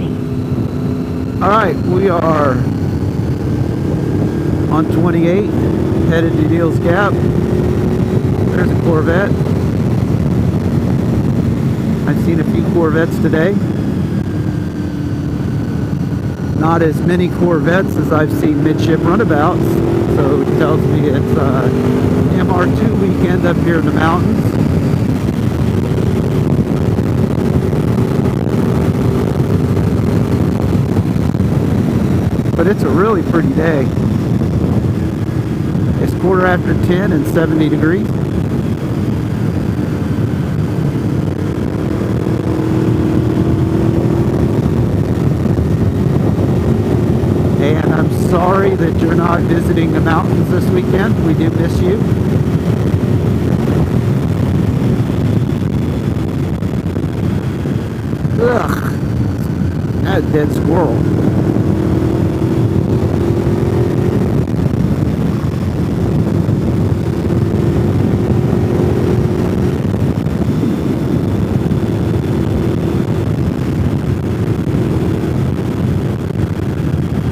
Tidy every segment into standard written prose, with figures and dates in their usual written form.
Maserati. Alright, we are on 28, headed to Deals Gap. There's a Corvette. I've seen a few Corvettes today. Not as many Corvettes as I've seen midship runabouts, so it tells me it's MR2 weekend up here in the mountains. But it's a really pretty day. It's 10:15 and 70 degrees. And I'm sorry that you're not visiting the mountains this weekend. We do miss you. Ugh, that dead squirrel.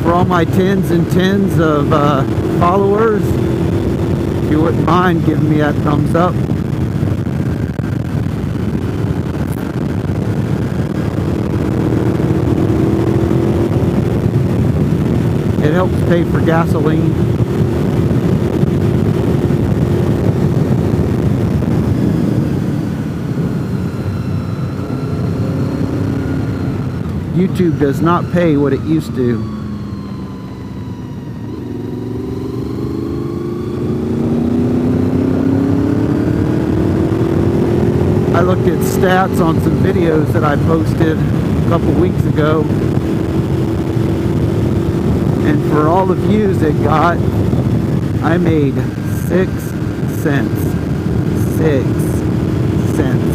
For all my tens and tens of followers, if you wouldn't mind giving me that thumbs up. It helps pay for gasoline. YouTube does not pay what it used to. I looked at stats on some videos that I posted a couple weeks ago, and for all the views it got, I made 6 cents. 6 cents.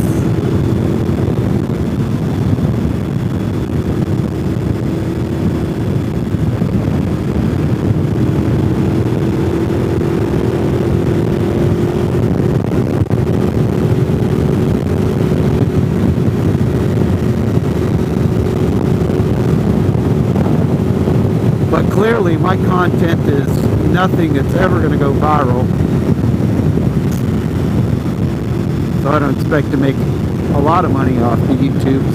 But clearly my content is nothing that's ever going to go viral. So I don't expect to make a lot of money off the YouTubes.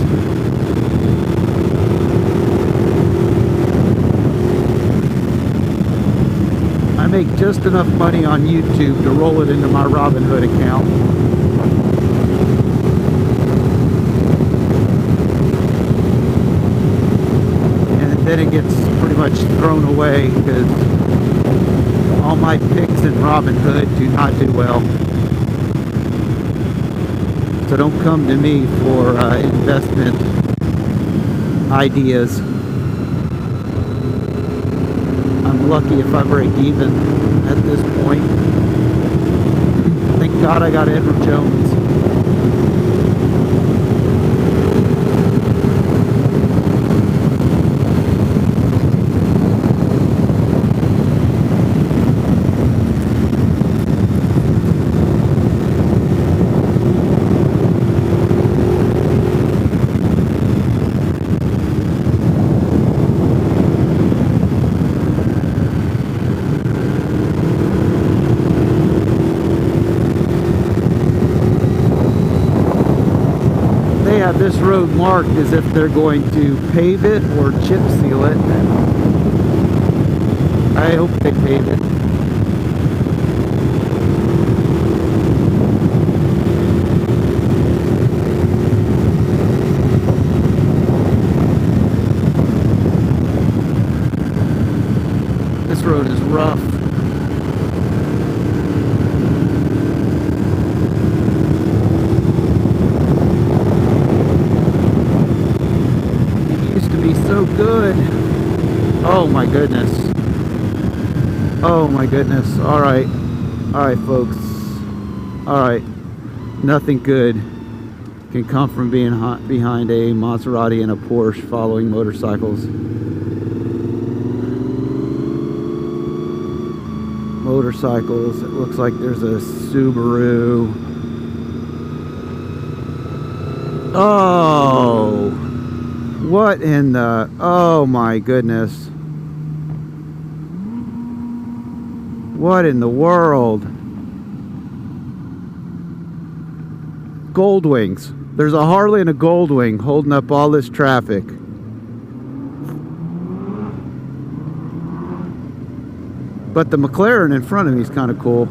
I make just enough money on YouTube to roll it into my Robinhood account. Then it gets pretty much thrown away because all my picks in Robinhood do not do well. So don't come to me for investment ideas. I'm lucky if I break even at this point. Thank God I got Edward Jones. Have this road marked as if they're going to pave it or chip seal it. I hope they pave it. This road is rough. So good. Oh my goodness. Oh my goodness. Alright. Alright folks. Alright. Nothing good can come from being behind a Maserati and a Porsche following motorcycles. Motorcycles. It looks like there's a Subaru. Oh. What in the... Oh my goodness. What in the world? Goldwings. There's a Harley and a Goldwing holding up all this traffic. But the McLaren in front of me is kind of cool.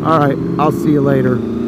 All right, I'll see you later.